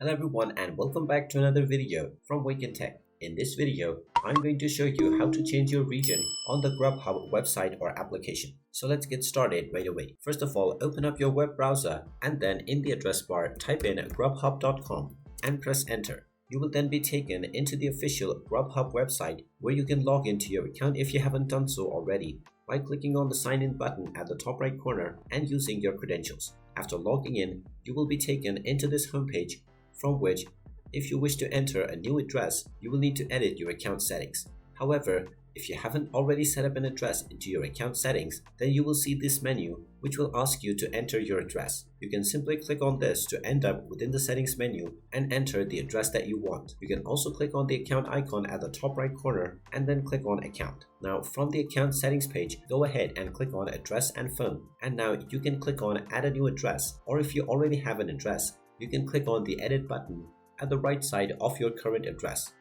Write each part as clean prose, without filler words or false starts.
Hello everyone and welcome back to another video from Wake&Tech. In this video, I'm going to show you how to change your region on the Grubhub website or application. So let's get started right away. First of all, open up your web browser and then in the address bar, type in grubhub.com and press enter. You will then be taken into the official Grubhub website where you can log into your account if you haven't done so already by clicking on the sign in button at the top right corner and using your credentials. After logging in, you will be taken into this homepage from which, if you wish to enter a new address, you will need to edit your account settings. However, if you haven't already set up an address into your account settings, then you will see this menu which will ask you to enter your address. You can simply click on this to end up within the settings menu and enter the address that you want. You can also click on the account icon at the top right corner and then click on account. Now from the account settings page, go ahead and click on address and phone. And now you can click on add a new address, or if you already have an address, you can click on the edit button at the right side of your current address.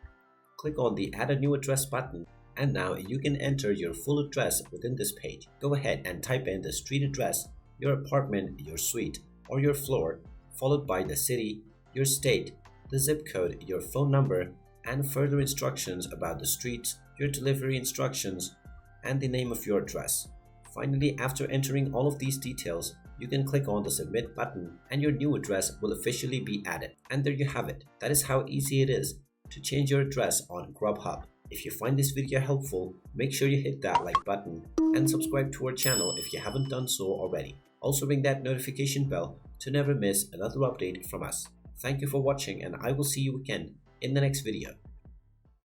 Click on the add a new address button and now you can enter your full address within this page. Go ahead and type in the street address, your apartment, your suite, or your floor, followed by the city, your state, the zip code, your phone number, and further instructions about the streets, your delivery instructions, and the name of your address. Finally, after entering all of these details, you can click on the submit button and your new address will officially be added. And there you have it. That is how easy it is to change your address on Grubhub. If you find this video helpful, make sure you hit that like button and subscribe to our channel if you haven't done so already. Also ring that notification bell to never miss another update from us. Thank you for watching and I will see you again in the next video.